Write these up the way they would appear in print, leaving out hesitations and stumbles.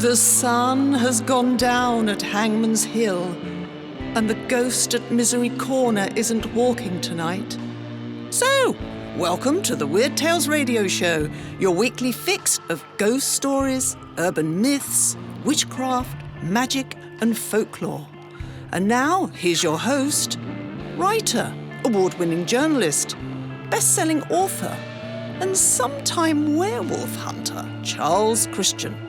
The sun has gone down at Hangman's Hill, and the ghost at Misery Corner isn't walking tonight. So, welcome to the Weird Tales Radio Show, your weekly fix of ghost stories, urban myths, witchcraft, magic, and folklore. And now, here's your host, writer, award-winning journalist, best-selling author, and sometime werewolf hunter, Charles Christian.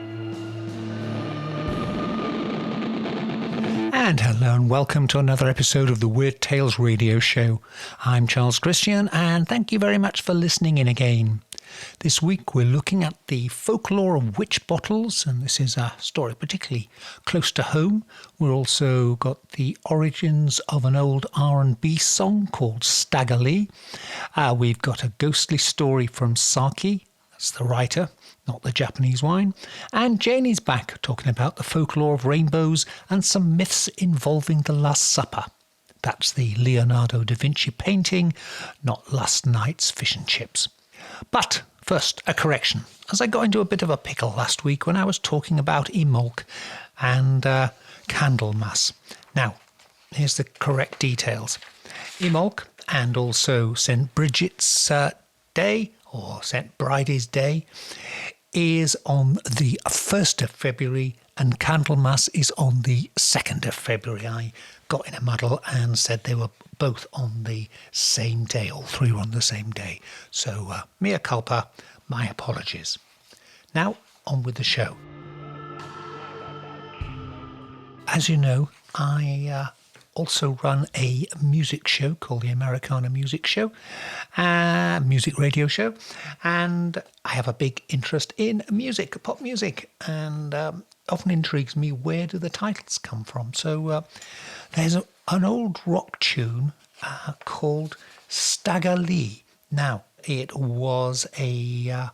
And hello and welcome to another episode of the Weird Tales Radio Show. I'm Charles Christian and thank you very much for listening in again. This week we're looking at the folklore of witch bottles, and this is a story particularly close to home. We've also got the origins of an old R&B song called Stagger Lee. We've got a ghostly story from Saki, that's the writer, not the Japanese wine. And Janie's back talking about the folklore of rainbows and some myths involving the Last Supper. That's the Leonardo da Vinci painting, not last night's fish and chips. But first, a correction, as I got into a bit of a pickle last week when I was talking about Imolc and Candlemas. Now, here's the correct details. Imolc and also St. Bridget's Day, or St. Bridie's Day, is on the 1st of February and Candlemas is on the 2nd of February. I got in a muddle and said they were both on the same day. All three were on the same day. So, mea culpa, my apologies. Now, on with the show. As you know, I also run a music show called the Americana Music Show, music radio show, and I have a big interest in music, pop music, and often intrigues me, where do the titles come from? So there's an old rock tune called Stagger Lee. Now, it was a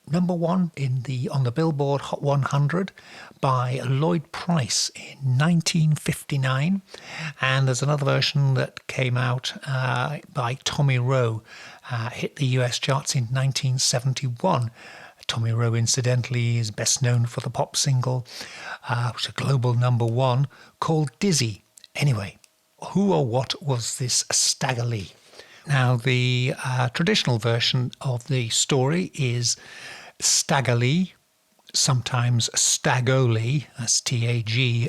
number one on the Billboard Hot 100 by Lloyd Price in 1959, and there's another version that came out by Tommy Roe, hit the US charts in 1971. Tommy Roe, incidentally, is best known for the pop single, which is a global number one, called Dizzy. Anyway, who or what was this Stagger Lee? Now, the traditional version of the story is Stagger Lee, sometimes Staggolee, that's Tagolee.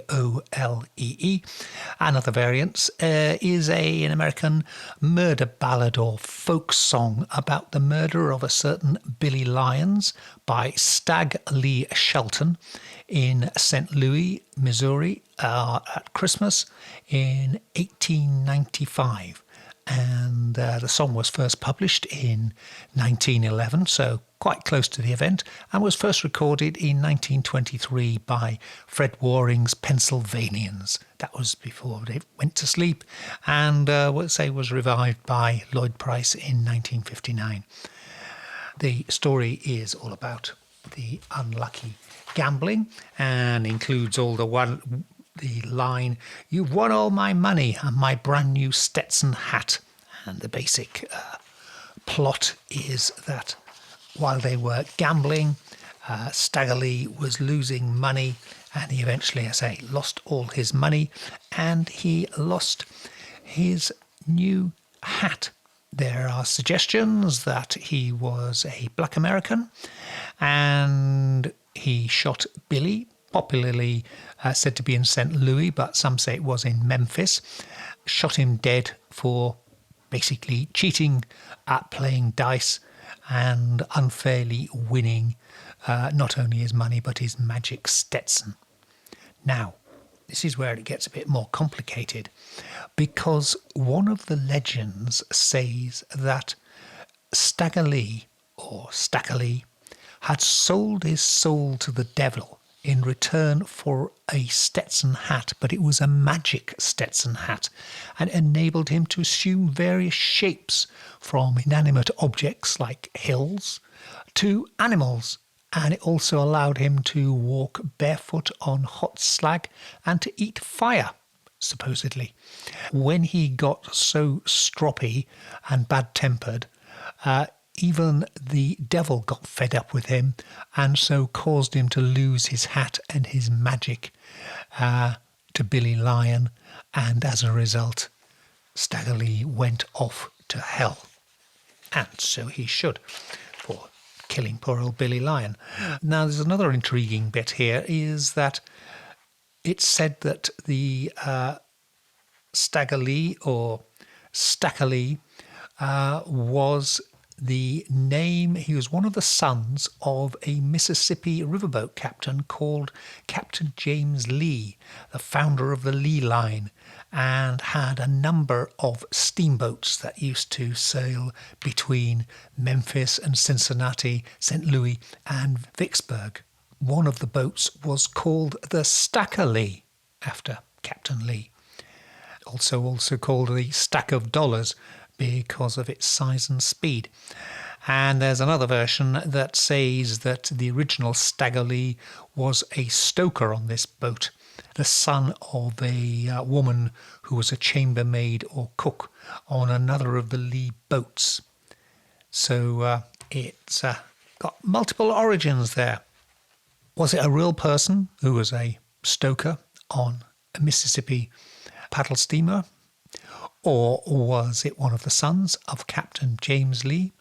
Another variant is an American murder ballad or folk song about the murder of a certain Billy Lyons by Stag Lee Shelton in St. Louis, Missouri, at Christmas in 1895. And the song was first published in 1911, so quite close to the event, and was first recorded in 1923 by Fred Waring's Pennsylvanians. That was before they went to sleep, and was revived by Lloyd Price in 1959. The story is all about the unlucky gambling and includes all the line, "You've won all my money and my brand new Stetson hat." And the basic plot is that while they were gambling, Stagger Lee was losing money, and he eventually, lost all his money, and he lost his new hat. There are suggestions that he was a black American, and he shot Billy, popularly said to be in St. Louis, but some say it was in Memphis, shot him dead for basically cheating at playing dice and unfairly winning not only his money but his magic Stetson. Now, this is where it gets a bit more complicated, because one of the legends says that Stagger Lee, or Stagger Lee, had sold his soul to the devil in return for a Stetson hat, but it was a magic Stetson hat, and enabled him to assume various shapes from inanimate objects like hills to animals, and it also allowed him to walk barefoot on hot slag and to eat fire, supposedly. When he got so stroppy and bad-tempered, even the devil got fed up with him and so caused him to lose his hat and his magic to Billy Lion. And as a result, Stagger Lee went off to hell. And so he should, for killing poor old Billy Lion. Now, there's another intriguing bit here, is that it's said that the Stagger Lee or Stacker Lee was the name. He was one of the sons of a Mississippi riverboat captain called Captain James Lee, the founder of the Lee Line, and had a number of steamboats that used to sail between Memphis and Cincinnati, St. Louis and Vicksburg. One of the boats was called the Stacker Lee, after Captain Lee. Also called the Stack of Dollars because of its size and speed. And there's another version that says that the original Stagger Lee was a stoker on this boat, the son of a woman who was a chambermaid or cook on another of the Lee boats. So it's got multiple origins there. Was it a real person who was a stoker on a Mississippi paddle steamer? Or was it one of the sons of Captain James Lee?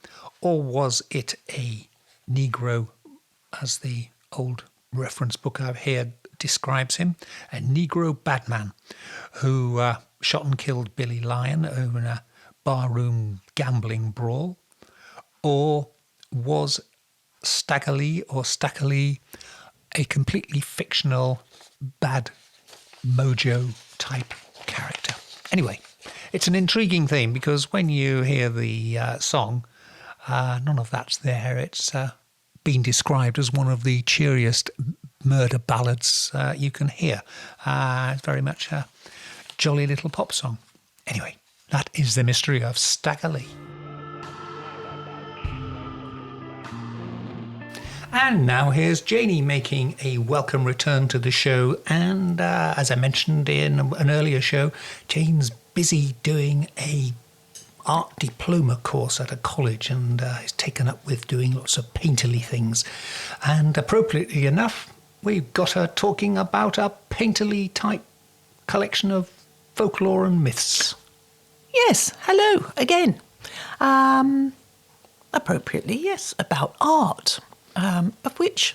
Or was it a Negro, as the old reference book I've here describes him, a Negro badman who shot and killed Billy Lion over a barroom gambling brawl? Or was Stagger Lee or Stacker Lee a completely fictional, bad mojo type character? Anyway, it's an intriguing theme because when you hear the song, none of that's there. It's been described as one of the cheeriest murder ballads you can hear. It's very much a jolly little pop song. Anyway, that is the mystery of Stagger Lee. And now here's Janie making a welcome return to the show. And as I mentioned in an earlier show, Jane's busy doing a art diploma course at a college and is taken up with doing lots of painterly things. And appropriately enough, we've got her talking about a painterly type collection of folklore and myths. Yes, hello again. Appropriately, yes, about art. Of which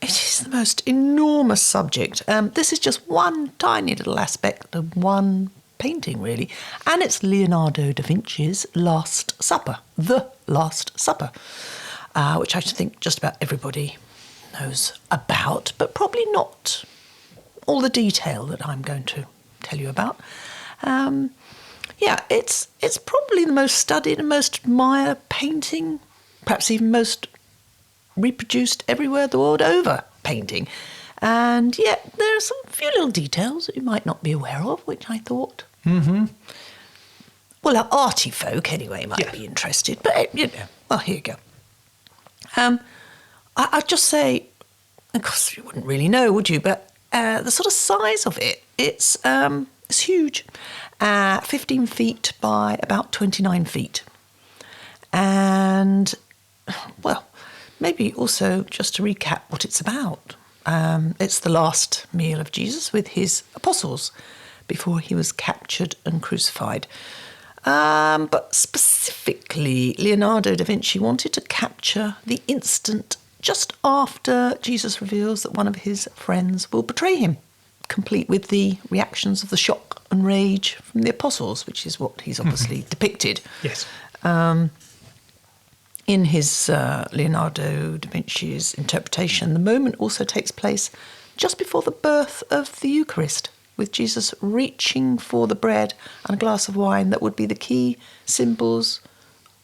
it is the most enormous subject. This is just one tiny little aspect of one painting, really, and it's Leonardo da Vinci's Last Supper, The Last Supper, which I think just about everybody knows about, but probably not all the detail that I'm going to tell you about. It's probably the most studied and most admired painting, perhaps even most reproduced everywhere the world over painting. And yet there are some few little details that you might not be aware of, which I thought, well, our arty folk anyway might be interested. But, well, here you go. I'd just say, of course you wouldn't really know, would you? But the sort of size of it, it's huge. 15 feet by about 29 feet. And, well, maybe also just to recap what it's about. It's the last meal of Jesus with his apostles before he was captured and crucified. But specifically, Leonardo da Vinci wanted to capture the instant just after Jesus reveals that one of his friends will betray him, complete with the reactions of the shock and rage from the apostles, which is what he's obviously depicted. Yes. In his Leonardo da Vinci's interpretation, the moment also takes place just before the birth of the Eucharist, with Jesus reaching for the bread and a glass of wine that would be the key symbols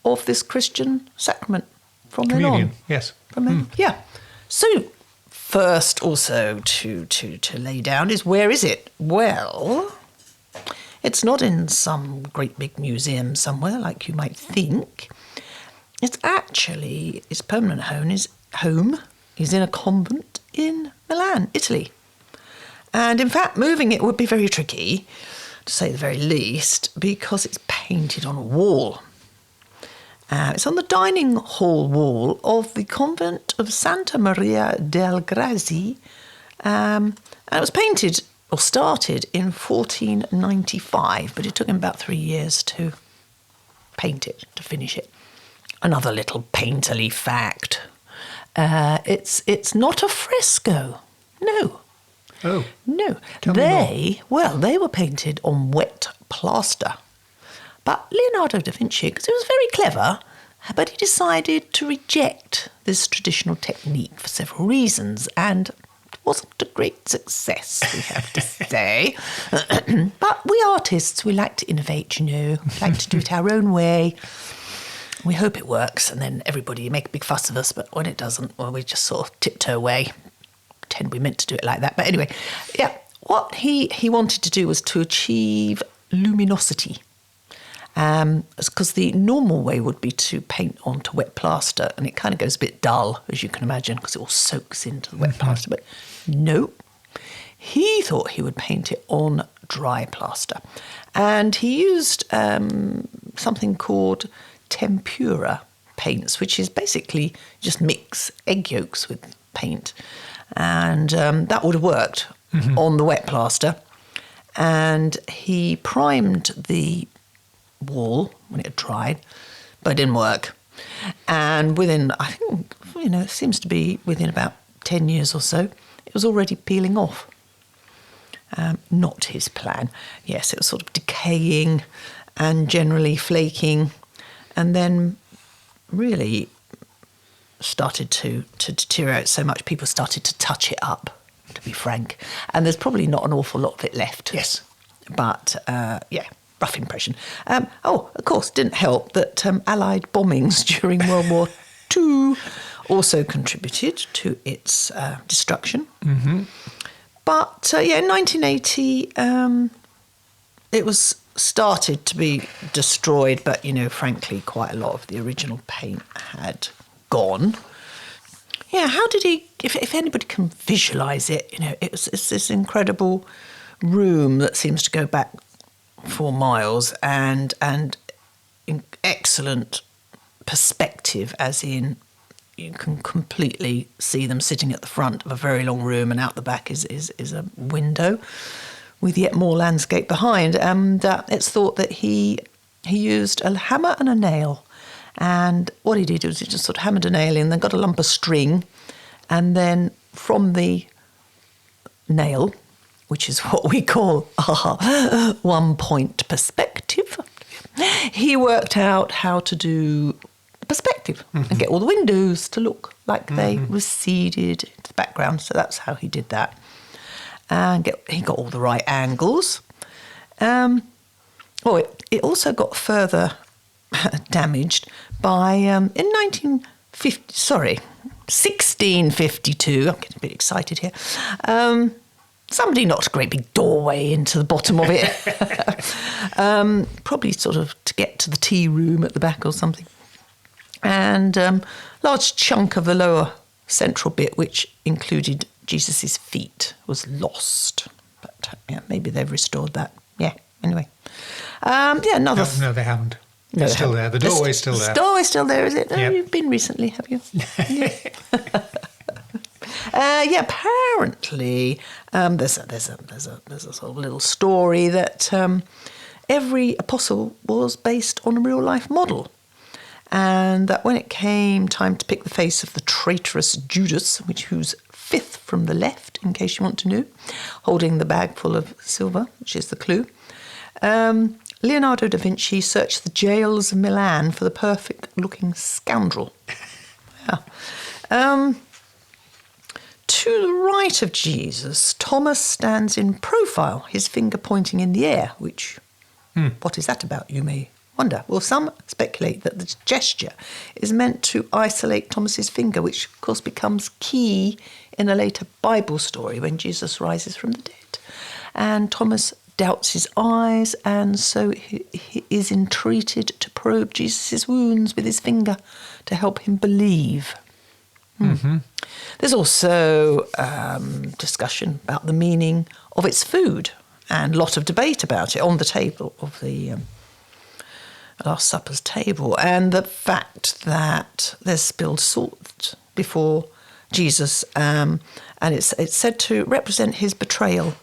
of this Christian sacrament from then on. Yes. From then, yeah. So, first also to lay down is, where is it? Well, it's not in some great big museum somewhere like you might think. It's actually, its permanent home is in a convent in Milan, Italy. And in fact, moving it would be very tricky, to say the very least, because it's painted on a wall. It's on the dining hall wall of the convent of Santa Maria del Grazi. And it was painted, or started, in 1495, but it took him about 3 years to paint it, to finish it. Another little painterly fact. It's not a fresco. No. Oh. No. Tell me more. They were painted on wet plaster. But Leonardo da Vinci, because he was very clever, but he decided to reject this traditional technique for several reasons, and it wasn't a great success, we have to say. But we artists, we like to innovate, you know, we like to do it our own way. We hope it works, and then everybody make a big fuss of us, but when it doesn't, well, we just sort of tiptoe away, pretend we meant to do it like that. But anyway, yeah, what he wanted to do was to achieve luminosity. Because the normal way would be to paint onto wet plaster, and it kind of goes a bit dull, as you can imagine, because it all soaks into the wet plaster. But no, he thought he would paint it on dry plaster. And he used something called tempera paints, which is basically just mix egg yolks with paint. And that would have worked on the wet plaster. And he primed the wall when it had dried, but it didn't work. And within, I think, it seems to be within about 10 years or so, it was already peeling off. Not his plan. Yes, it was sort of decaying and generally flaking, and then really started to deteriorate so much people started to touch it up, to be frank. And there's probably not an awful lot of it left. Yes. But, rough impression. Of course, didn't help that Allied bombings during World War II also contributed to its destruction. Mm-hmm. But, in 1980, it was started to be destroyed, but, frankly, quite a lot of the original paint had gone. Yeah, how did he, if anybody can visualise it, it's this incredible room that seems to go back 4 miles and excellent perspective, as in you can completely see them sitting at the front of a very long room, and out the back is a window with yet more landscape behind. And it's thought that he used a hammer and a nail, and what he did was he just sort of hammered a nail in, then got a lump of string, and then from the nail, which is what we call 1-point perspective, he worked out how to do perspective and get all the windows to look like they receded into the background. So that's how he did that. And he got all the right angles. It also got further damaged by, in 1652, I'm getting a bit excited here, somebody knocked a great big doorway into the bottom of it. Probably sort of to get to the tea room at the back or something. And large chunk of the lower central bit, which included Jesus' feet, was lost. But maybe they've restored that. Yeah, anyway. Another... No, they haven't. No, it's still there. The doorway's still there. The doorway's still there, is it? Yep. Oh, you've been recently, have you? Apparently, there's a sort of little story that every apostle was based on a real life model, and that when it came time to pick the face of the traitorous Judas, who's 5th from the left, in case you want to know, holding the bag full of silver, which is the clue, Leonardo da Vinci searched the jails of Milan for the perfect-looking scoundrel. Yeah. To the right of Jesus, Thomas stands in profile, his finger pointing in the air, which, what is that about, you may wonder? Well, some speculate that the gesture is meant to isolate Thomas's finger, which, of course, becomes key in a later Bible story when Jesus rises from the dead. And Thomas doubts his eyes, and so he is entreated to probe Jesus' wounds with his finger to help him believe. Mm-hmm. There's also discussion about the meaning of its food, and a lot of debate about it on the table of the Last Supper's table, and the fact that there's spilled salt before Jesus, and it's said to represent his betrayal,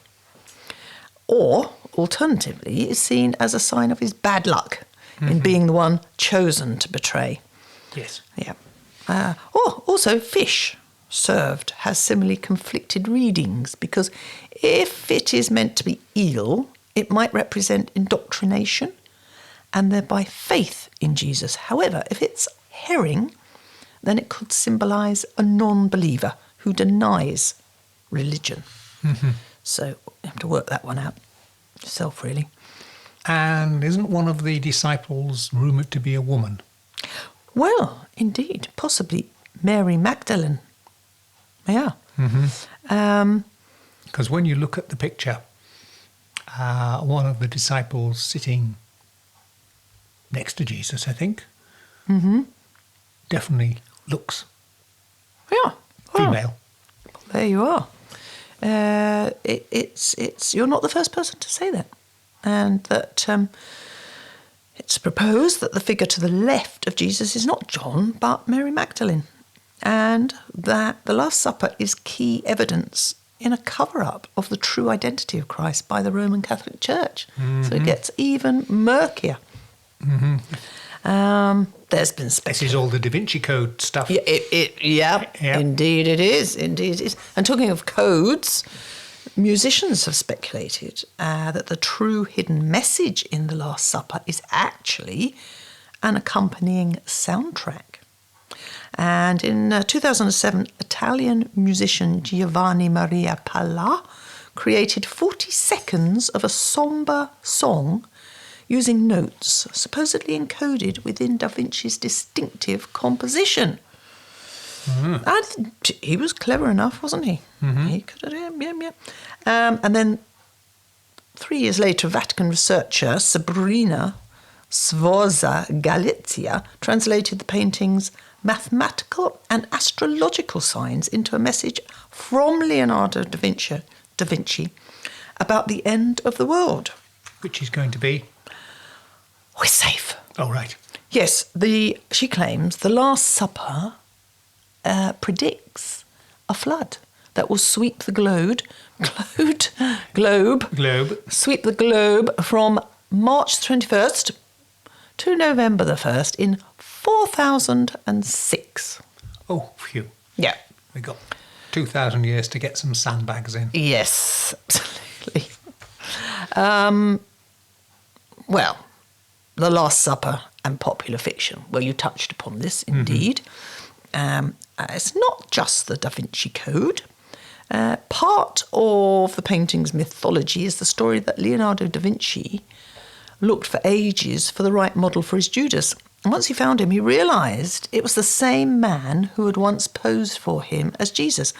or alternatively, is seen as a sign of his bad luck in being the one chosen to betray. Yes. Yeah. Or also fish served has similarly conflicted readings, because if it is meant to be eel, it might represent indoctrination and thereby faith in Jesus. However, if it's herring, then it could symbolise a non-believer who denies religion. So you have to work that one out yourself, really. And isn't one of the disciples rumoured to be a woman? Well, indeed, possibly Mary Magdalene. Yeah. Because when you look at the picture, one of the disciples sitting next to Jesus, I think, definitely looks Yeah. female. Well, there you are. It's you're not the first person to say that, and that it's proposed that the figure to the left of Jesus is not John but Mary Magdalene, and that the Last Supper is key evidence in a cover-up of the true identity of Christ by the Roman Catholic Church. So it gets even murkier. There's been This is all the Da Vinci Code stuff. Yeah, indeed it is. Indeed it is. And talking of codes, musicians have speculated that the true hidden message in the Last Supper is actually an accompanying soundtrack. And in 2007, Italian musician Giovanni Maria Palla created 40 seconds of a sombre song using notes supposedly encoded within Da Vinci's distinctive composition. And he was clever enough, wasn't he? He could have, yeah. And then 3 years later, Vatican researcher Sabrina Sforza Galizia translated the painting's mathematical and astrological signs into a message from Leonardo da Vinci about the end of the world. Which is going to be? We're safe. Oh, right. Yes, she claims the Last Supper predicts a flood that will sweep the globe, sweep the globe from March 21st to November the 1st in 4006. Oh, phew. Yeah. We got 2,000 years to get some sandbags in. Yes, absolutely. Well, The Last Supper and popular fiction. Well, you touched upon this, indeed. It's not just the Da Vinci Code. Part of the painting's mythology is the story that Leonardo da Vinci looked for ages for the right model for his Judas. And once he found him, he realised it was the same man who had once posed for him as Jesus.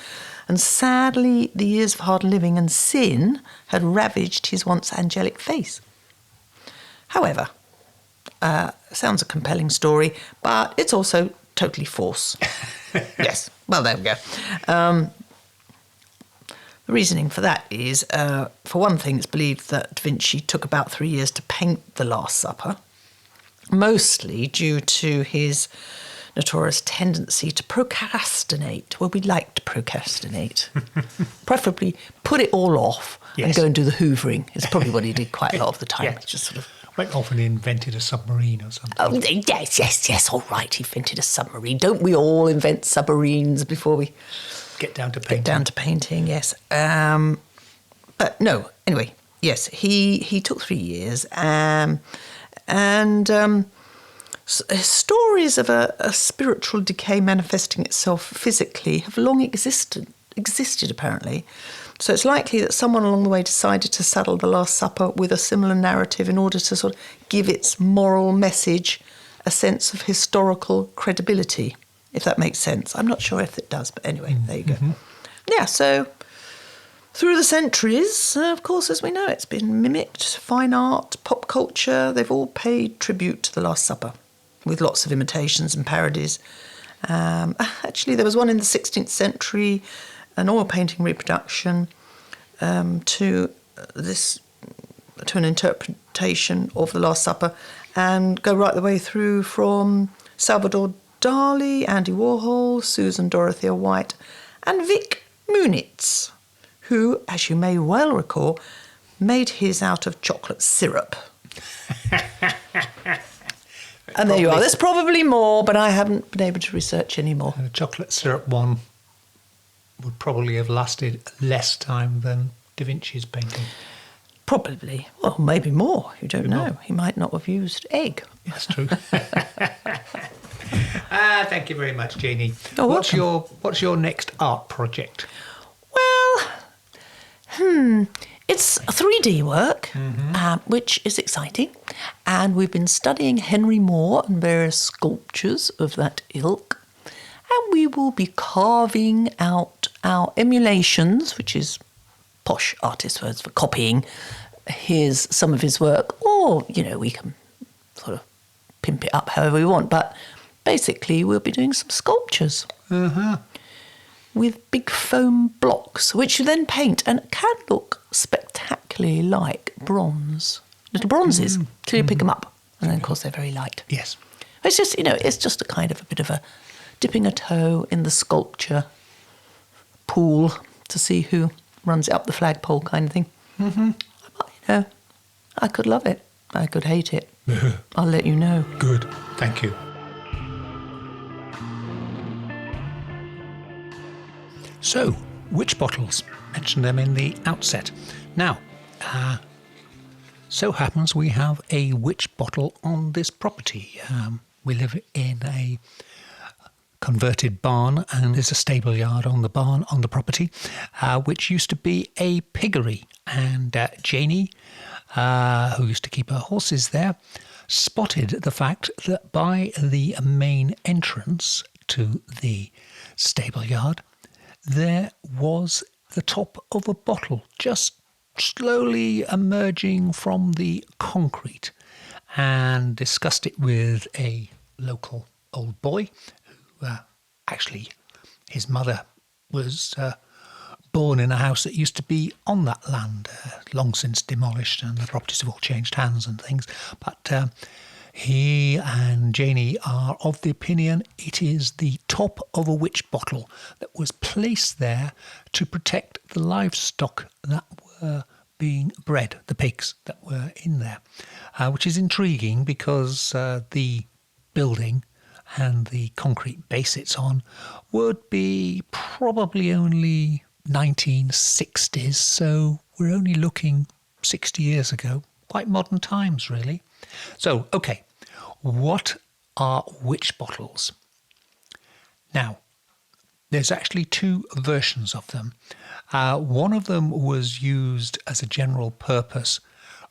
And sadly, the years of hard living and sin had ravaged his once angelic face. However, sounds a compelling story, but it's also totally false. Yes, well, there we go. The reasoning for that is, for one thing, it's believed that Da Vinci took about 3 years to paint The Last Supper, mostly due to his notorious tendency to procrastinate. Well, we like to procrastinate. Preferably put it all off and go and do the hoovering. It's probably what he did quite a lot of the time. Just sort of went off and invented a submarine or something. Oh, yes, all right, he invented a submarine. Don't we all invent submarines before we get down to painting? Yes. But no, anyway, yes, he took 3 years. Stories of a spiritual decay manifesting itself physically have long existed apparently. So it's likely that someone along the way decided to saddle The Last Supper with a similar narrative in order to sort of give its moral message a sense of historical credibility, if that makes sense. I'm not sure if it does, but anyway, there you go. Yeah, so through the centuries, of course, as we know, it's been mimicked. Fine art, pop culture, they've all paid tribute to The Last Supper with lots of imitations and parodies. Actually, there was one in the 16th century, an oil painting reproduction to this to an interpretation of The Last Supper and go right the way through from Salvador Dali, Andy Warhol, Susan Dorothea White and Vic Munitz, who, as you may well recall, made his out of chocolate syrup. And there you are. There's probably more, but I haven't been able to research any more. The chocolate syrup one would probably have lasted less time than Da Vinci's painting. Probably. Well, maybe more. You don't know. He might not have used egg. That's true. Thank you very much, Janie. Oh, what's your next art project? Well, it's 3D work, which is exciting. And we've been studying Henry Moore and various sculptures of that ilk. And we will be carving out our emulations, which is posh artist words for copying some of his work. Or, we can sort of pimp it up however we want. But basically, we'll be doing some sculptures. With big foam blocks, which you then paint and can look spectacularly like bronze. Little bronzes, till you pick them up. And then, of course, they're very light. Yes. It's just, it's just a kind of a bit of a dipping a toe in the sculpture pool to see who runs it up the flagpole kind of thing. I could love it. I could hate it. I'll let you know. Good. Thank you. So, witch bottles. Mentioned them in the outset. Now, so happens we have a witch bottle on this property. We live in a converted barn, and there's a stable yard on the barn on the property, which used to be a piggery. And Janie, who used to keep her horses there, spotted the fact that by the main entrance to the stable yard, there was the top of a bottle just slowly emerging from the concrete, and discussed it with a local old boy who actually his mother was born in a house that used to be on that land, long since demolished, and the properties have all changed hands and things. But he and Janie are of the opinion it is the top of a witch bottle that was placed there to protect the livestock that were being bred, the pigs that were in there, which is intriguing because the building and the concrete base it's on would be probably only 1960s, so we're only looking 60 years ago. Quite modern times, really. So, okay, what are witch bottles? Now, there's actually two versions of them. One of them was used as a general purpose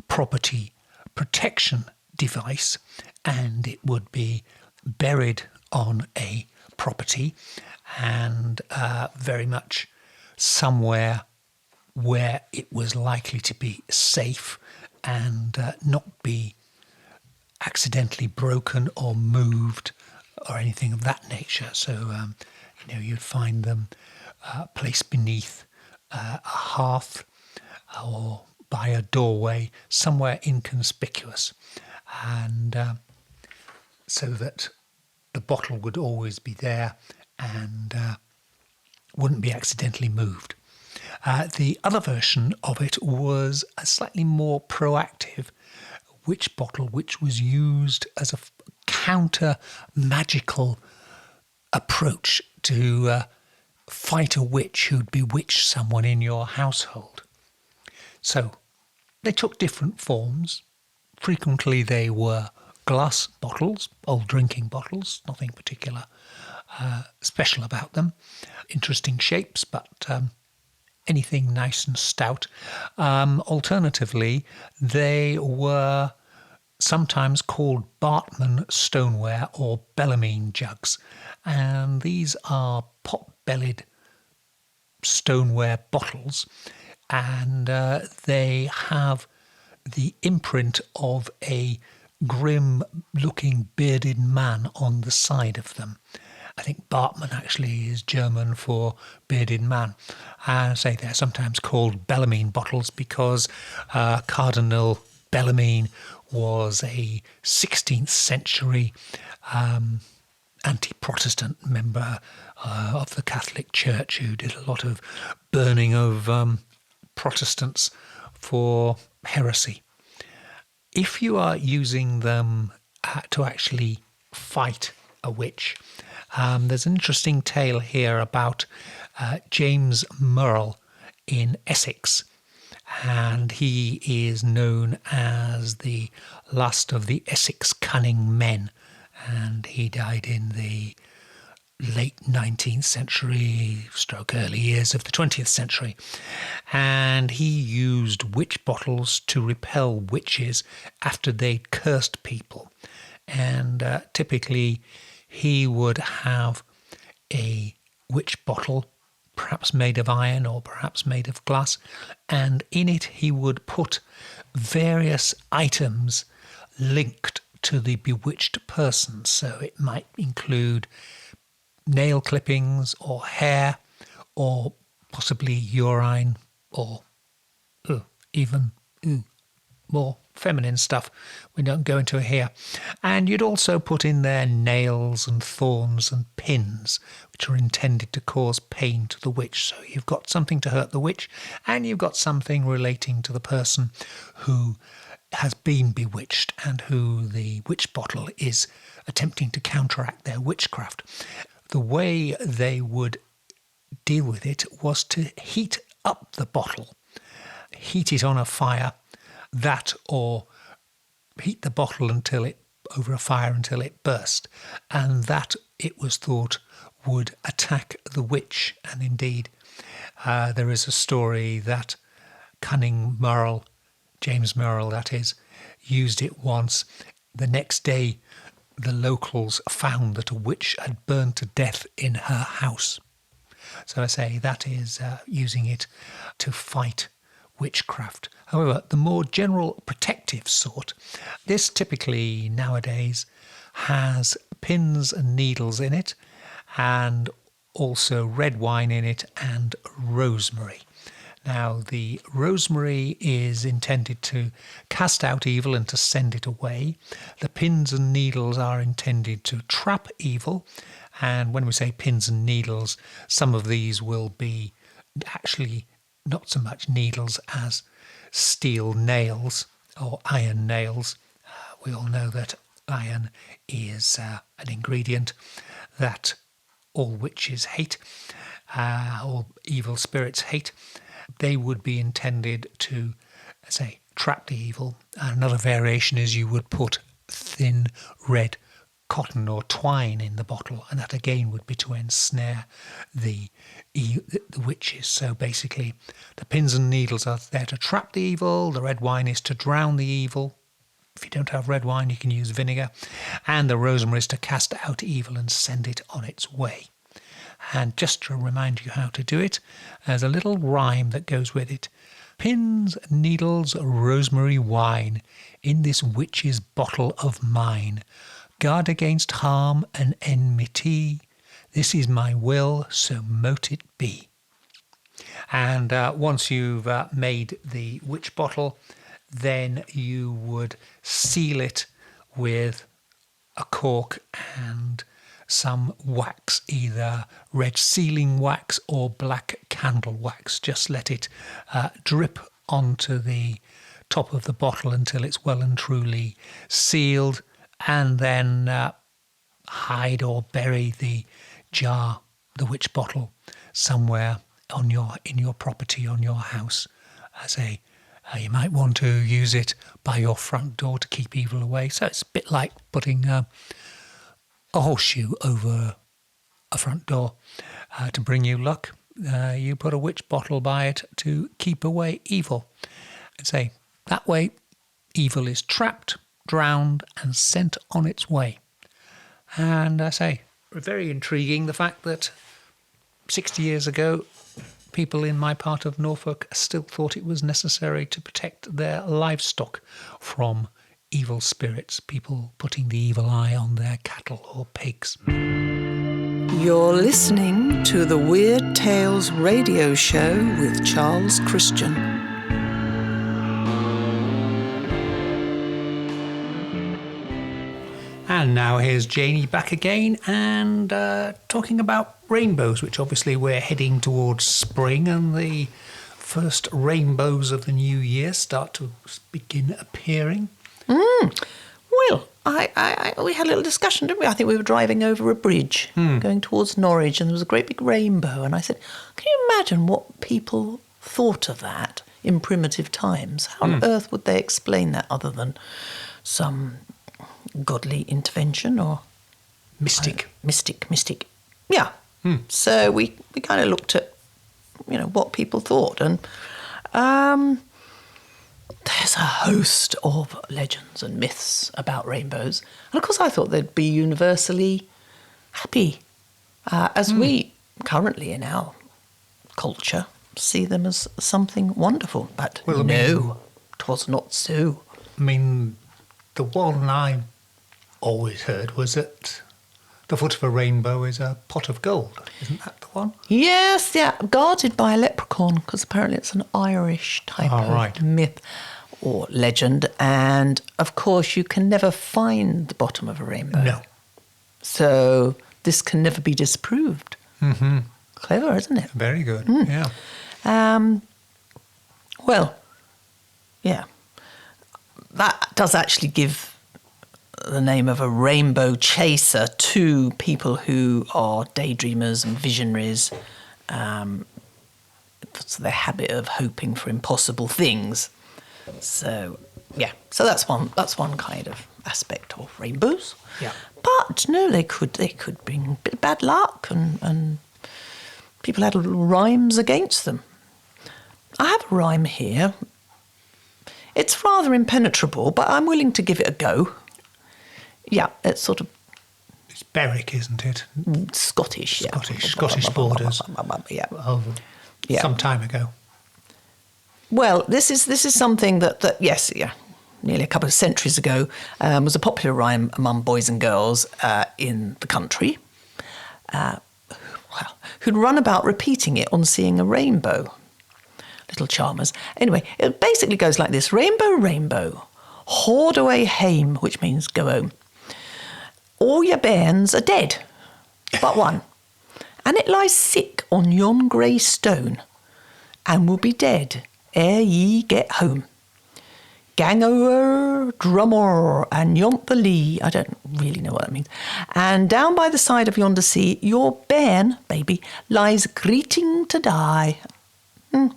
property protection device, and it would be buried on a property and very much somewhere where it was likely to be safe and not be accidentally broken or moved or anything of that nature. So, you'd find them placed beneath a hearth or by a doorway, somewhere inconspicuous, and so that the bottle would always be there and wouldn't be accidentally moved. The other version of it was a slightly more proactive witch bottle, which was used as a counter magical approach to fight a witch who'd bewitched someone in your household. So they took different forms. Frequently they were glass bottles, old drinking bottles, nothing particular special about them. Interesting shapes, but anything nice and stout. Alternatively, they were sometimes called Bartman stoneware or Bellarmine jugs. And these are pot-bellied stoneware bottles, and they have the imprint of a grim-looking bearded man on the side of them. I think Bartman actually is German for bearded man. And say they're sometimes called Bellarmine bottles because Cardinal Bellarmine was a 16th century anti-Protestant member of the Catholic Church who did a lot of burning of Protestants for heresy. If you are using them to actually fight a witch, there's an interesting tale here about James Murrell in Essex, and he is known as the last of the Essex cunning men, and he died in the late 19th century stroke early years of the 20th century, and he used witch bottles to repel witches after they'd cursed people. And typically he would have a witch bottle, perhaps made of iron or perhaps made of glass, and in it he would put various items linked to the bewitched person. So it might include nail clippings or hair or possibly urine or even more feminine stuff we don't go into here. And you'd also put in there nails and thorns and pins, which are intended to cause pain to the witch. So you've got something to hurt the witch, and you've got something relating to the person who has been bewitched and who the witch bottle is attempting to counteract their witchcraft. The way they would deal with it was to heat up the bottle, heat it on a fire, that or heat the bottle over a fire until it burst, and that it was thought would attack the witch. And indeed, there is a story that cunning Murrell, James Murrell that is, used it once. The next day, the locals found that a witch had burned to death in her house. So I say that is using it to fight witchcraft. However, the more general protective sort, this typically nowadays has pins and needles in it, and also red wine in it and rosemary. Now, the rosemary is intended to cast out evil and to send it away. The pins and needles are intended to trap evil. And when we say pins and needles, some of these will be actually not so much needles as steel nails or iron nails. We all know that iron is an ingredient that all witches hate, all evil spirits hate. They would be intended to, say, trap the evil. Another variation is you would put thin red cotton or twine in the bottle, and that again would be to ensnare the witches. So basically, the pins and needles are there to trap the evil, the red wine is to drown the evil. If you don't have red wine, you can use vinegar. And the rosemary is to cast out evil and send it on its way. And just to remind you how to do it, there's a little rhyme that goes with it. Pins, needles, rosemary, wine, in this witch's bottle of mine. Guard against harm and enmity. This is my will, so mote it be. And once you've made the witch bottle, then you would seal it with a cork and some wax, either red sealing wax or black candle wax. Just let it drip onto the top of the bottle until it's well and truly sealed, and then hide or bury the jar, the witch bottle, somewhere in your property, on your house. You might want to use it by your front door to keep evil away. So it's a bit like putting a horseshoe over a front door to bring you luck. You put a witch bottle by it to keep away evil. And that way evil is trapped, drowned and sent on its way. And very intriguing the fact that 60 years ago, people in my part of Norfolk still thought it was necessary to protect their livestock from evil spirits, people putting the evil eye on their cattle or pigs. You're listening to the Weird Tales radio show with Charles Christian. And now here's Janie back again and talking about rainbows, which obviously we're heading towards spring and the first rainbows of the new year start to begin appearing. Well, we had a little discussion, didn't we? I think we were driving over a bridge going towards Norwich and there was a great big rainbow. And I said, can you imagine what people thought of that in primitive times? How on earth would they explain that other than some godly intervention or... Mystic. Mystic. Yeah. So we kind of looked at, what people thought. And there's a host of legends and myths about rainbows. And of course I thought they'd be universally happy, as we currently in our culture see them as something wonderful. But no, 'twas not so. I mean, the one I always heard was that the foot of a rainbow is a pot of gold. Isn't that the one? Yes, yeah, guarded by a leprechaun, because apparently it's an Irish type of myth or legend. And, of course, you can never find the bottom of a rainbow. No. So this can never be disproved. Mm-hmm. Clever, isn't it? Very good, yeah. Well, yeah. That does actually give the name of a rainbow chaser to people who are daydreamers and visionaries. It's their habit of hoping for impossible things. So, yeah. So that's one kind of aspect of rainbows. Yeah. But no, they could bring a bit of bad luck and people had little rhymes against them. I have a rhyme here. It's rather impenetrable, but I'm willing to give it a go. Yeah, it's sort of... It's Berwick, isn't it? Scottish, yeah. Scottish borders. Yeah. Some time ago. Well, this is something that yes, yeah, nearly a couple of centuries ago, was a popular rhyme among boys and girls in the country, who'd run about repeating it on seeing a rainbow. Little charmers. Anyway, it basically goes like this. Rainbow, rainbow, hoard away hame, which means go home. All your bairns are dead, but one. And it lies sick on yon grey stone, and will be dead ere ye get home. Gang o'er, drummer, and yont the lee. I don't really know what that means. And down by the side of yonder sea, your bairn, baby, lies greeting to die.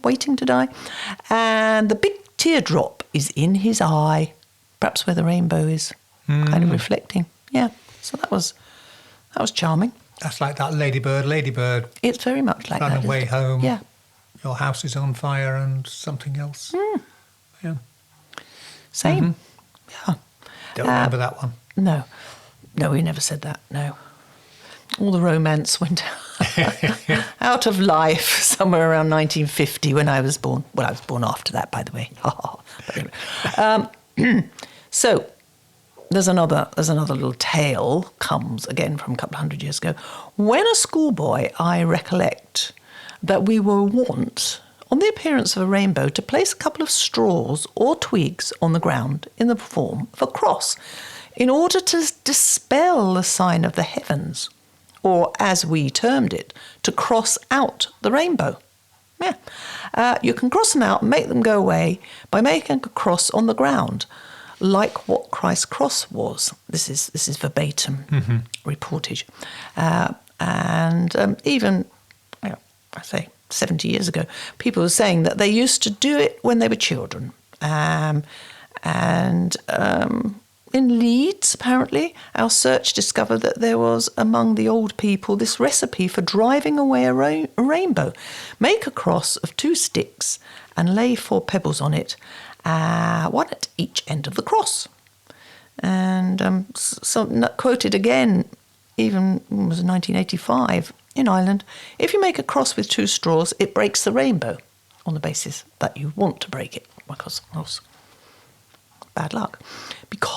Waiting to die. And the big teardrop is in his eye. Perhaps where the rainbow is kind of reflecting. Yeah. So that was charming. That's like that ladybird. It's very much like that. Run away home. Yeah. Your house is on fire and something else. Yeah. Same. Yeah. Don't remember that one. No, we never said that. No. All the romance went out of life somewhere around 1950 when I was born. Well, I was born after that, by the way. But anyway. So there's another little tale, comes again from a couple of hundred years ago. When a schoolboy, I recollect that we were wont, on the appearance of a rainbow, to place a couple of straws or twigs on the ground in the form of a cross in order to dispel the sign of the heavens, or as we termed it, to cross out the rainbow. Yeah. You can cross them out and make them go away by making a cross on the ground, like what Christ's cross was. This is verbatim reportage. And even, I say, 70 years ago, people were saying that they used to do it when they were children. In Leeds, apparently, our search discovered that there was, among the old people, this recipe for driving away a rainbow. Make a cross of 2 sticks and lay 4 pebbles on it, one at each end of the cross. And quoted again, even it was 1985, in Ireland, if you make a cross with 2 straws, it breaks the rainbow, on the basis that you want to break it, because, of course, bad luck. Because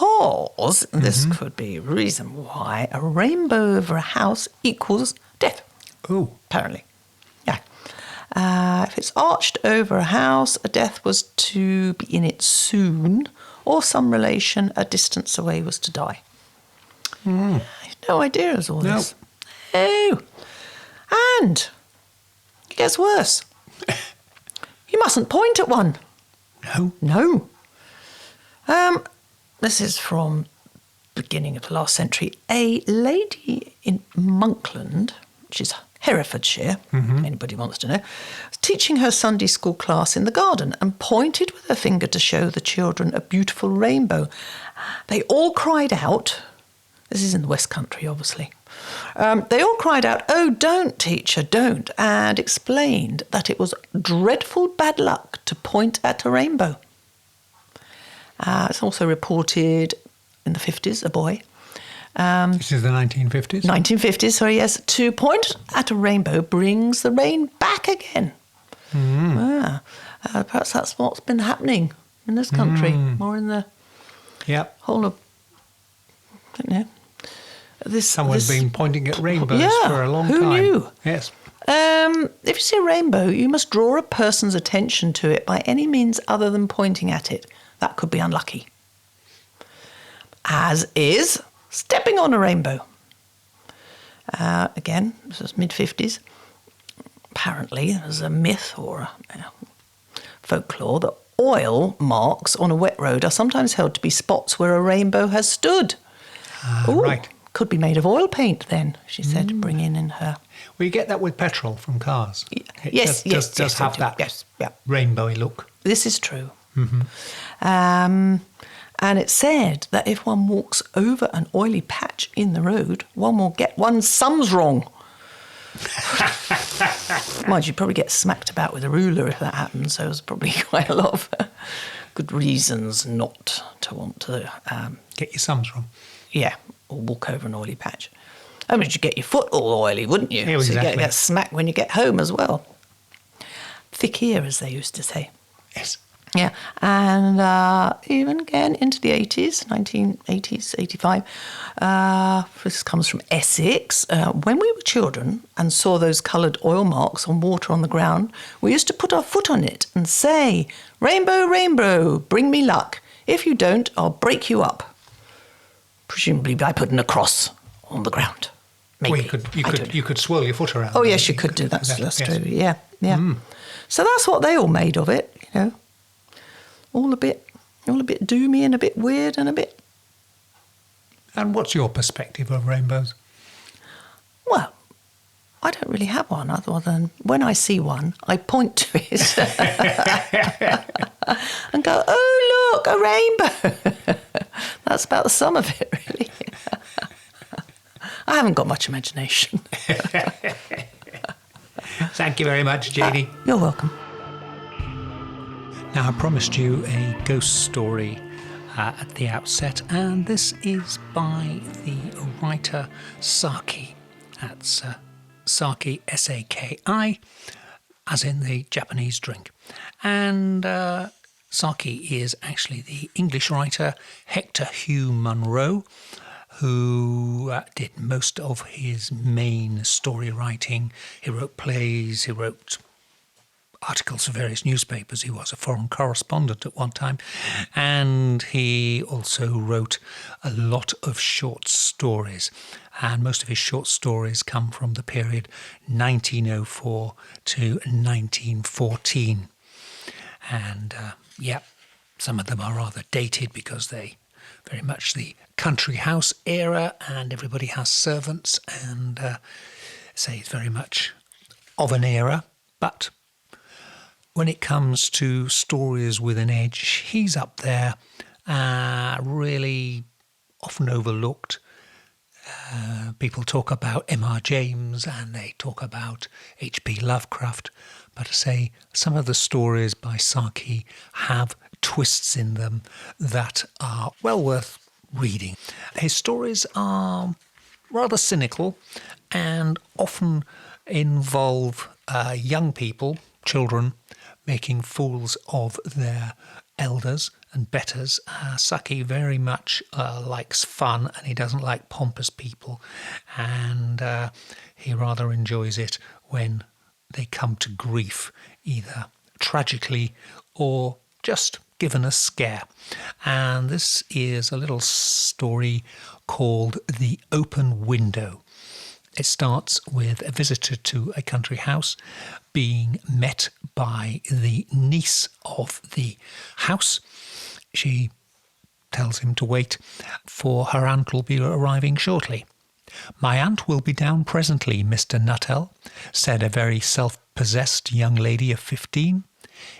because, and this could be a reason why, a rainbow over a house equals death. Oh. Apparently. Yeah. If it's arched over a house, a death was to be in it soon, or some relation a distance away was to die. I had no idea it was all this. Oh. And it gets worse. You mustn't point at one. No. This is from beginning of the last century. A lady in Monkland, which is Herefordshire, anybody wants to know, was teaching her Sunday school class in the garden and pointed with her finger to show the children a beautiful rainbow. They all cried out, this is in the West Country, obviously. They all cried out, "Oh, don't, teacher, don't," and explained that it was dreadful bad luck to point at a rainbow. It's also reported in the 50s, a boy. This is the 1950s? 1950s, sorry, yes. To point at a rainbow brings the rain back again. Perhaps that's what's been happening in this country, more in the whole of, I don't know. Someone's been pointing at rainbows for a long time. Who knew? Yes. If you see a rainbow, you must draw a person's attention to it by any means other than pointing at it. That could be unlucky. As is stepping on a rainbow. Again, this is mid-50s. Apparently, there's a myth or a folklore that oil marks on a wet road are sometimes held to be spots where a rainbow has stood. Right. Could be made of oil paint then, she said, bringing in her... Well, you get that with petrol from cars. It yes, does have that rainbowy look. This is true. And it said that if one walks over an oily patch in the road, one will get one's sums wrong. Mind you, probably get smacked about with a ruler if that happens, so there's probably quite a lot of good reasons not to want to... get your sums wrong. Yeah, or walk over an oily patch. I mean, you'd get your foot all oily, wouldn't you? Yeah, exactly. So you get smacked when you get home as well. Thick ear, as they used to say. Yes. Yeah, and even again into the 80s, 1980s, 85. This comes from Essex. When we were children and saw those coloured oil marks on water on the ground, we used to put our foot on it and say, "Rainbow, rainbow, bring me luck. If you don't, I'll break you up." Presumably by putting a cross on the ground. Maybe. Well, you could swirl your foot around. Oh, yes, you could do that. That's true. Yeah. So that's what they all made of it, you know. All a bit doomy and a bit weird and a bit... And what's your perspective of rainbows? Well, I don't really have one other than when I see one, I point to it and go, "Oh, look, a rainbow." That's about the sum of it, really. I haven't got much imagination. Thank you very much, Janie. You're welcome. Now, I promised you a ghost story at the outset, and this is by the writer Saki. That's Saki, S-A-K-I, as in the Japanese drink. And Saki is actually the English writer Hector Hugh Munro, who did most of his main story writing. He wrote plays, he wrote articles for various newspapers. He was a foreign correspondent at one time. And he also wrote a lot of short stories. And most of his short stories come from the period 1904 to 1914. And, some of them are rather dated because they very much the country house era and everybody has servants and say it's very much of an era. But when it comes to stories with an edge, he's up there, really often overlooked. People talk about M.R. James and they talk about H.P. Lovecraft, but I say some of the stories by Saki have twists in them that are well worth reading. His stories are rather cynical and often involve young people, children, making fools of their elders, and betters. Saki very much likes fun, and he doesn't like pompous people, and he rather enjoys it when they come to grief, either tragically or just given a scare. And this is a little story called The Open Window. It starts with a visitor to a country house being met by the niece of the house. She tells him to wait, for her aunt will be arriving shortly. "My aunt will be down presently, Mr. Nuttall," said a very self-possessed young lady of 15.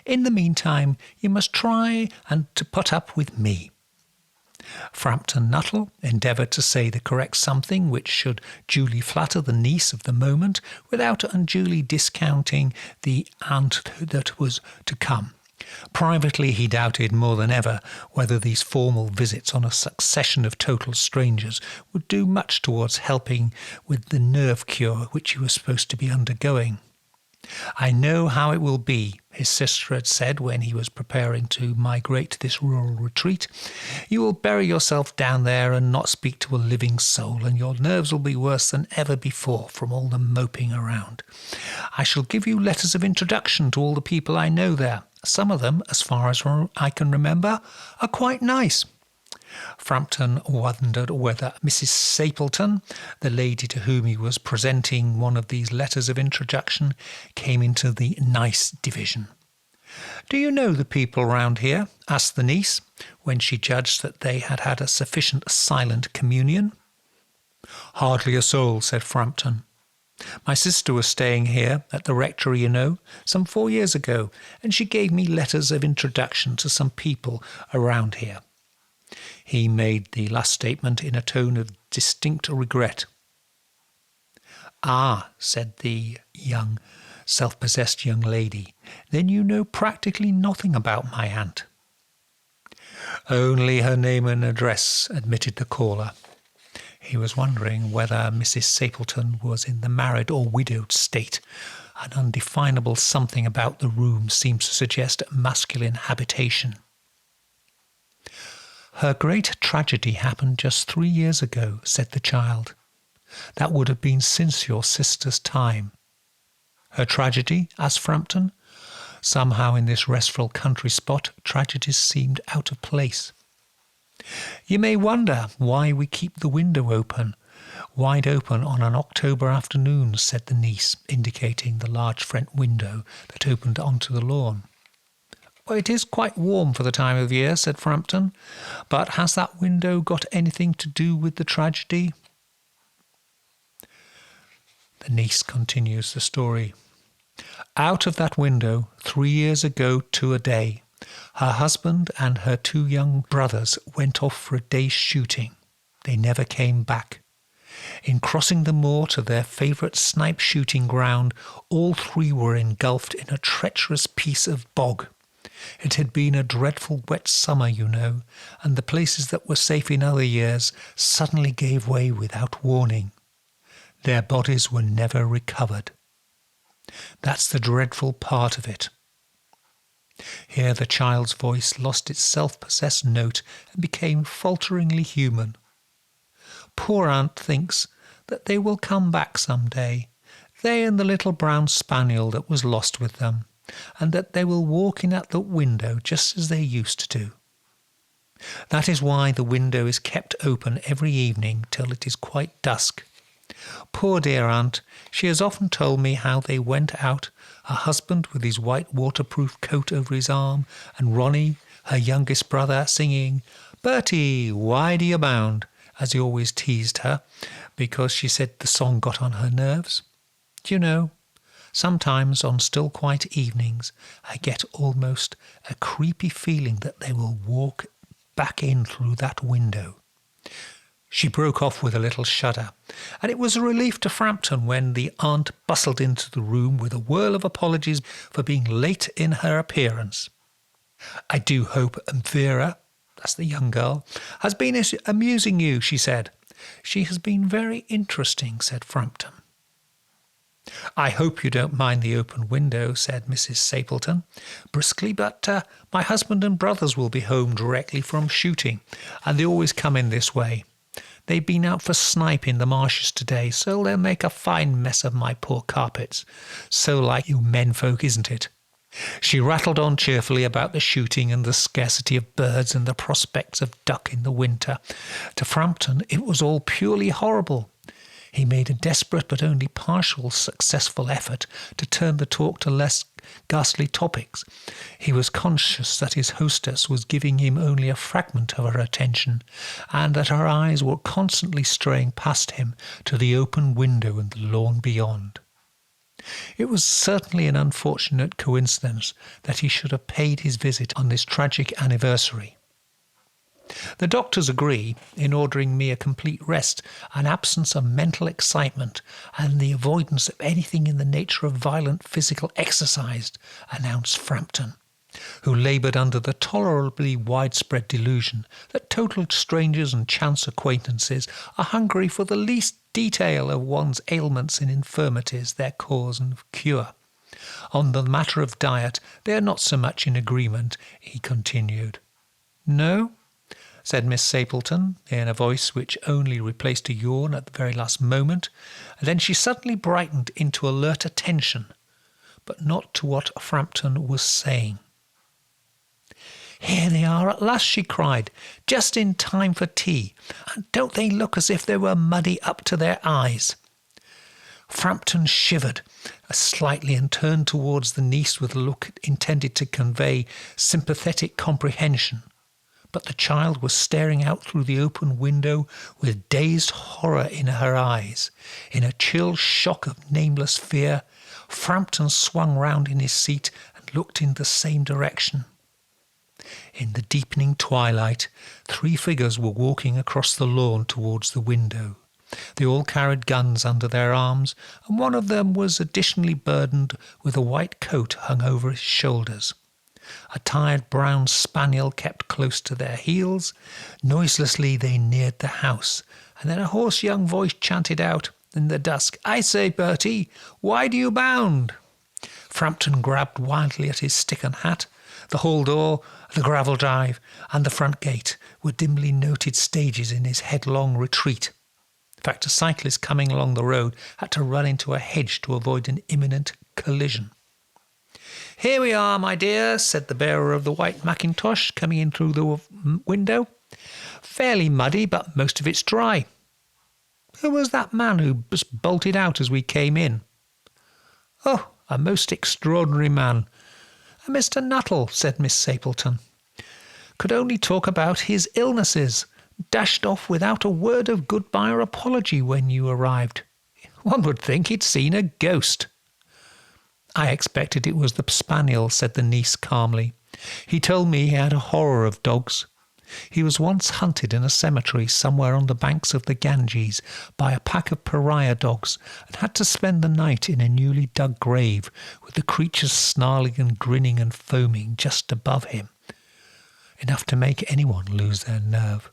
"In the meantime, you must try and to put up with me." Frampton Nuttall endeavoured to say the correct something which should duly flatter the niece of the moment without unduly discounting the aunt that was to come. Privately he doubted more than ever whether these formal visits on a succession of total strangers would do much towards helping with the nerve cure which he was supposed to be undergoing. "I know how it will be," his sister had said when he was preparing to migrate to this rural retreat. "You will bury yourself down there and not speak to a living soul, and your nerves will be worse than ever before from all the moping around. I shall give you letters of introduction to all the people I know there. Some of them, as far as I can remember, are quite nice." Frampton wondered whether Mrs. Stapleton, the lady to whom he was presenting one of these letters of introduction, came into the nice division. "Do you know the people round here?" asked the niece, when she judged that they had had a sufficient silent communion. "Hardly a soul," said Frampton. "My sister was staying here at the rectory, you know, some 4 years ago, and she gave me letters of introduction to some people around here." He made the last statement in a tone of distinct regret. "Ah," said the self-possessed young lady, "then you know practically nothing about my aunt." "Only her name and address," admitted the caller. He was wondering whether Mrs. Stapleton was in the married or widowed state. An undefinable something about the room seemed to suggest masculine habitation. "Her great tragedy happened just 3 years ago," said the child. "That would have been since your sister's time." "Her tragedy?" asked Frampton. Somehow in this restful country spot, tragedies seemed out of place. "You may wonder why we keep the window wide open on an October afternoon," said the niece, indicating the large front window that opened onto the lawn. "Well, it is quite warm for the time of year," said Frampton. "But has that window got anything to do with the tragedy?" The niece continues the story. "Out of that window, 3 years ago to a day, her husband and her 2 young brothers went off for a day's shooting. They never came back. In crossing the moor to their favourite snipe shooting ground, all 3 were engulfed in a treacherous piece of bog. It had been a dreadful wet summer, you know, and the places that were safe in other years suddenly gave way without warning. Their bodies were never recovered. That's the dreadful part of it." Here the child's voice lost its self-possessed note and became falteringly human. "Poor aunt thinks that they will come back some day, they and the little brown spaniel that was lost with them, and that they will walk in at the window just as they used to do. That is why the window is kept open every evening till it is quite dusk. Poor dear aunt, she has often told me how they went out, her husband with his white waterproof coat over his arm, and Ronnie, her youngest brother, singing, 'Bertie, why do you bound?' as he always teased her, because she said the song got on her nerves. Do you know, sometimes on still quiet evenings I get almost a creepy feeling that they will walk back in through that window." She broke off with a little shudder, and it was a relief to Frampton when the aunt bustled into the room with a whirl of apologies for being late in her appearance. "I do hope Vera," that's the young girl, "has been amusing you," she said. "She has been very interesting," said Frampton. "I hope you don't mind the open window," said Mrs. Stapleton briskly, "but my husband and brothers will be home directly from shooting, and they always come in this way. They've been out for snipe in the marshes today, so they'll make a fine mess of my poor carpets. So like you menfolk, isn't it?" She rattled on cheerfully about the shooting and the scarcity of birds and the prospects of duck in the winter. To Frampton it was all purely horrible. He made a desperate but only partial successful effort to turn the talk to less ghastly topics. He was conscious that his hostess was giving him only a fragment of her attention, and that her eyes were constantly straying past him to the open window and the lawn beyond. It was certainly an unfortunate coincidence that he should have paid his visit on this tragic anniversary. The doctors agree in ordering me a complete rest, an absence of mental excitement, and the avoidance of anything in the nature of violent physical exercise, announced Frampton, who laboured under the tolerably widespread delusion that total strangers and chance acquaintances are hungry for the least detail of one's ailments and infirmities, their cause and cure. On the matter of diet, they are not so much in agreement, he continued. "No?" said Miss Stapleton, in a voice which only replaced a yawn at the very last moment, and then she suddenly brightened into alert attention, but not to what Frampton was saying. "Here they are at last," she cried, "just in time for tea. And don't they look as if they were muddy up to their eyes?" Frampton shivered slightly and turned towards the niece with a look intended to convey sympathetic comprehension. But the child was staring out through the open window with dazed horror in her eyes. In a chill shock of nameless fear, Frampton swung round in his seat and looked in the same direction. In the deepening twilight, 3 figures were walking across the lawn towards the window. They all carried guns under their arms, and one of them was additionally burdened with a white coat hung over his shoulders. A tired brown spaniel kept close to their heels. Noiselessly they neared the house, and then a hoarse young voice chanted out in the dusk, "I say, Bertie, why do you bound?" Frampton grabbed wildly at his stick and hat. The hall door, the gravel drive, and the front gate were dimly noted stages in his headlong retreat. In fact, a cyclist coming along the road had to run into a hedge to avoid an imminent collision. "Here we are, my dear," said the bearer of the white mackintosh, coming in through the window. "Fairly muddy, but most of it's dry. Who was that man who just bolted out as we came in?" "Oh, a most extraordinary man. Mr. Nuttall," said Miss Stapleton. "Could only talk about his illnesses. Dashed off without a word of goodbye or apology when you arrived. One would think he'd seen a ghost." "I expected it was the spaniel," said the niece calmly. "He told me he had a horror of dogs. He was once hunted in a cemetery somewhere on the banks of the Ganges by a pack of pariah dogs, and had to spend the night in a newly dug grave with the creatures snarling and grinning and foaming just above him. Enough to make anyone lose their nerve."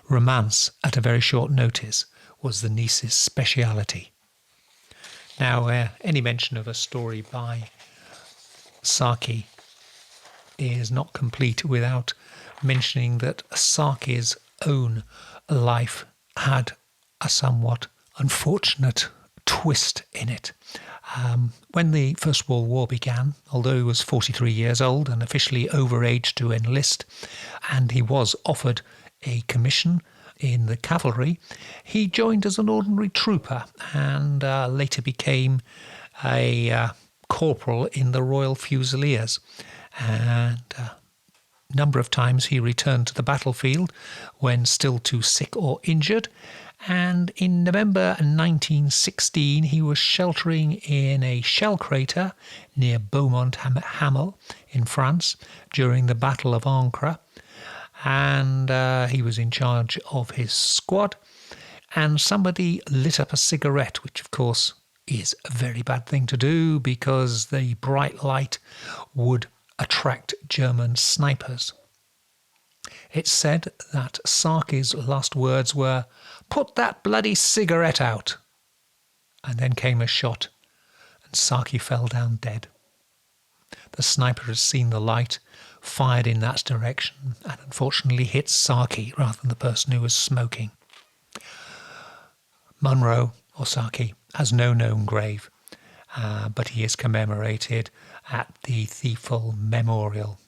Romance at a very short notice was the niece's speciality. Now, any mention of a story by Saki is not complete without mentioning that Saki's own life had a somewhat unfortunate twist in it. When the First World War began, although he was 43 years old and officially overage to enlist, and he was offered a commission in the cavalry, he joined as an ordinary trooper and later became a corporal in the Royal Fusiliers. And a number of times he returned to the battlefield when still too sick or injured. And in November 1916, he was sheltering in a shell crater near Beaumont-Hamel in France during the Battle of Ancre. And he was in charge of his squad. And somebody lit up a cigarette, which of course is a very bad thing to do because the bright light would attract German snipers. It's said that Saki's last words were, "Put that bloody cigarette out." and then came a shot, and Saki fell down dead. The sniper had seen the light, fired in that direction, and unfortunately hit Saki rather than the person who was smoking. Munro, or Saki, has no known grave, but he is commemorated at the Thiepval Memorial.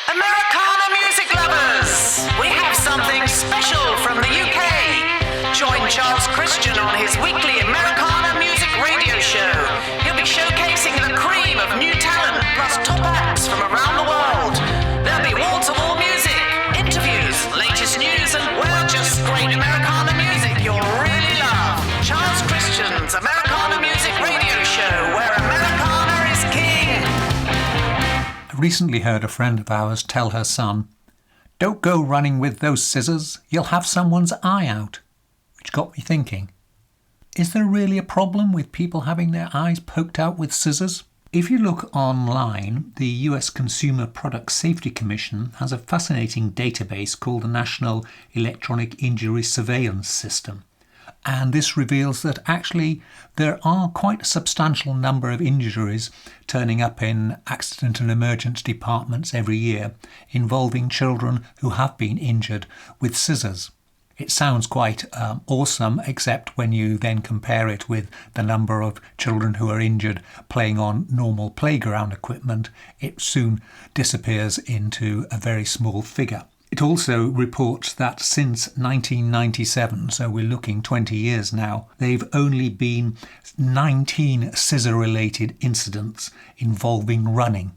Americana music lovers! We have something special from the UK. Join Charles Christian on his weekly Americana music radio show. He'll be showcasing the cream of new talent plus top acts from around the world. There'll be wall-to-wall music, interviews, latest news, and, well, just great Americana music you'll really love. Charles Christian's Americana Music Radio Show, where Americana is king. I recently heard a friend of ours tell her son, "Don't go running with those scissors, you'll have someone's eye out." Which got me thinking, is there really a problem with people having their eyes poked out with scissors? If you look online, the US Consumer Product Safety Commission has a fascinating database called the National Electronic Injury Surveillance System. And this reveals that actually there are quite a substantial number of injuries turning up in accident and emergency departments every year involving children who have been injured with scissors. It sounds quite awesome, except when you then compare it with the number of children who are injured playing on normal playground equipment, it soon disappears into a very small figure. It also reports that since 1997, so we're looking 20 years now, they've only been 19 scissor-related incidents involving running,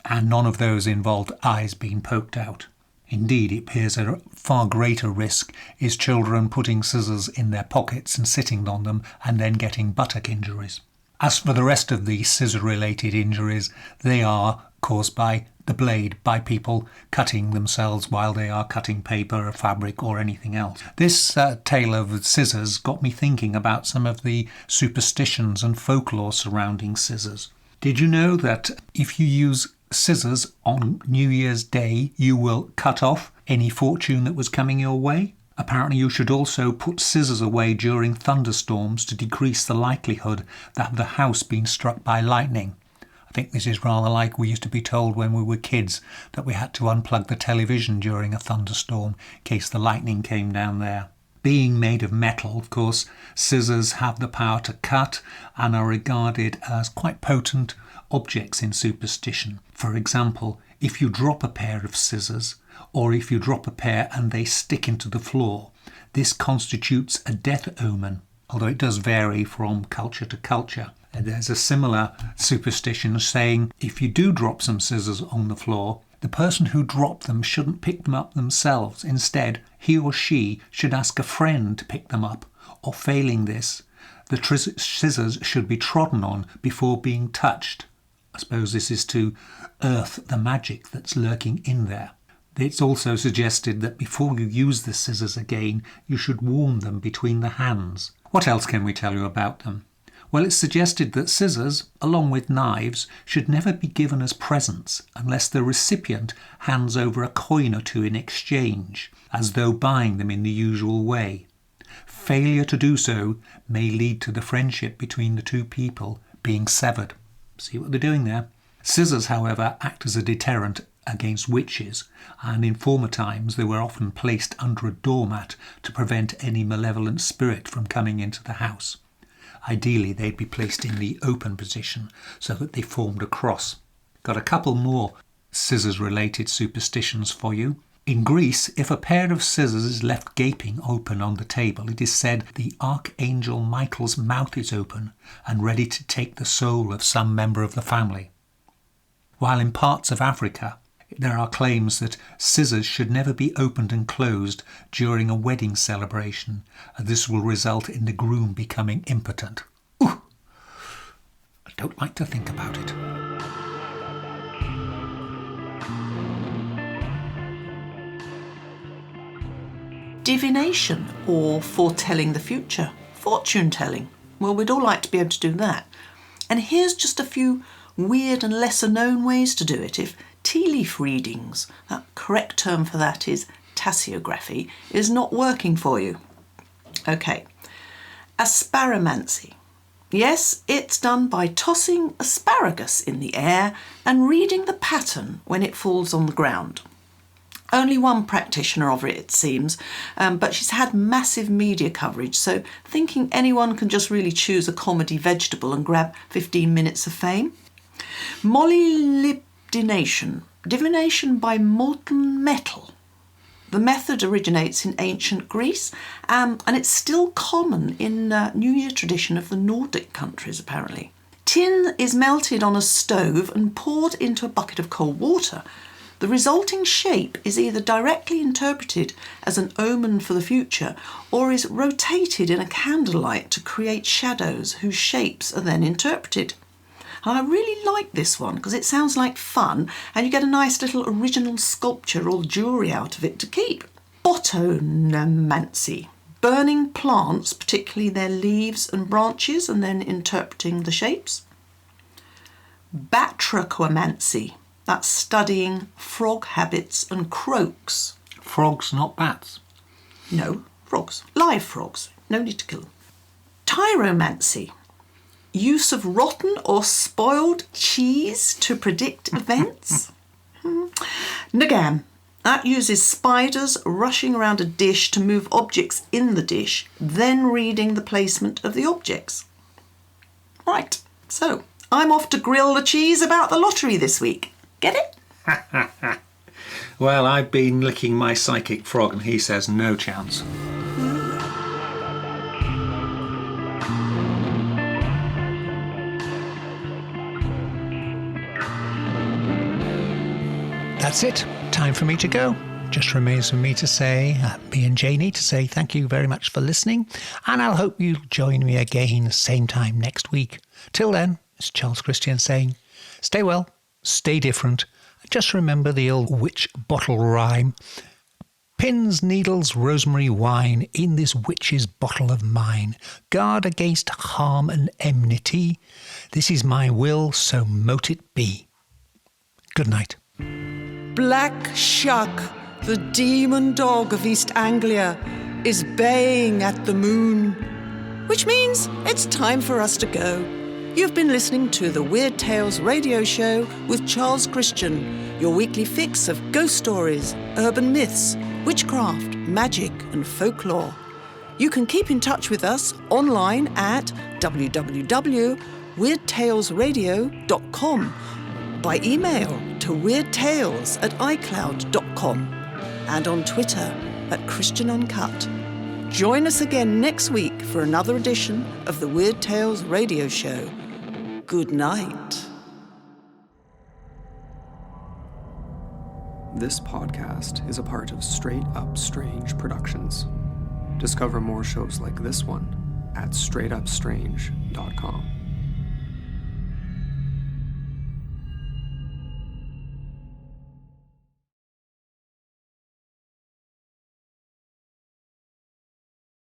and none of those involved eyes being poked out. Indeed, it appears a far greater risk is children putting scissors in their pockets and sitting on them and then getting buttock injuries. As for the rest of the scissor-related injuries, they are caused by the blade, by people cutting themselves while they are cutting paper or fabric or anything else. This tale of scissors got me thinking about some of the superstitions and folklore surrounding scissors. Did you know that if you use scissors on New Year's Day, you will cut off any fortune that was coming your way? Apparently you should also put scissors away during thunderstorms to decrease the likelihood of the house being struck by lightning. I think this is rather like we used to be told when we were kids that we had to unplug the television during a thunderstorm in case the lightning came down there. Being made of metal, of course, scissors have the power to cut and are regarded as quite potent objects in superstition. For example, if you drop a pair of scissors, or if you drop a pair and they stick into the floor, this constitutes a death omen, although it does vary from culture to culture. And there's a similar superstition saying if you do drop some scissors on the floor, the person who dropped them shouldn't pick them up themselves. Instead, he or she should ask a friend to pick them up, or failing this, the scissors should be trodden on before being touched. I suppose this is to earth the magic that's lurking in there. It's also suggested that before you use the scissors again, you should warm them between the hands. What else can we tell you about them? Well, it's suggested that scissors, along with knives, should never be given as presents unless the recipient hands over a coin or two in exchange, as though buying them in the usual way. Failure to do so may lead to the friendship between the two people being severed. See what they're doing there? Scissors, however, act as a deterrent against witches, and in former times they were often placed under a doormat to prevent any malevolent spirit from coming into the house. Ideally, they'd be placed in the open position so that they formed a cross. Got a couple more scissors-related superstitions for you. In Greece, if a pair of scissors is left gaping open on the table, it is said the Archangel Michael's mouth is open and ready to take the soul of some member of the family. While in parts of Africa, there are claims that scissors should never be opened and closed during a wedding celebration, and this will result in the groom becoming impotent. Ooh! I don't like to think about it. Divination, or foretelling the future, fortune telling. Well, we'd all like to be able to do that. And here's just a few weird and lesser known ways to do it. If tea leaf readings, the correct term for that is tasseography, is not working for you. Okay, Asparomancy. Yes, it's done by tossing asparagus in the air and reading the pattern when it falls on the ground. Only one practitioner of it seems, but she's had massive media coverage, so thinking anyone can just really choose a comedy vegetable and grab 15 minutes of fame. Molybdenation, divination by molten metal. The method originates in ancient Greece, and it's still common in New Year tradition of the Nordic countries, apparently. Tin is melted on a stove and poured into a bucket of cold water. The resulting shape is either directly interpreted as an omen for the future or is rotated in a candlelight to create shadows whose shapes are then interpreted. And I really like this one because it sounds like fun and you get a nice little original sculpture or jewellery out of it to keep. Botonomancy. Burning plants, particularly their leaves and branches, and then interpreting the shapes. Batrachomancy. That's studying frog habits and croaks. Frogs, not bats. No, frogs. Live frogs. No need to kill them. Tyromancy. Use of rotten or spoiled cheese to predict events. Nagam. That uses spiders rushing around a dish to move objects in the dish, then reading the placement of the objects. Right, so I'm off to grill the cheese about the lottery this week. Get it? Well, I've been licking my psychic frog and he says no chance. That's it. Time for me to go. Just remains for me to say, me and Janie, to say thank you very much for listening. And I'll hope you'll join me again same time next week. Till then, it's Charles Christian saying, stay well, stay different. Just remember the old witch bottle rhyme. Pins, needles, rosemary, wine, in this witch's bottle of mine. Guard against harm and enmity. This is my will, so mote it be. Good night. Black Shuck, the demon dog of East Anglia, is baying at the moon, which means it's time for us to go. You've been listening to the Weird Tales radio show with Charles Christian, your weekly fix of ghost stories, urban myths, witchcraft, magic and folklore. You can keep in touch with us online at www.weirdtalesradio.com, by email to weirdtales@icloud.com, and on Twitter @ChristianUncut. Join us again next week for another edition of the Weird Tales radio show. Good night. This podcast is a part of Straight Up Strange Productions. Discover more shows like this one at straightupstrange.com.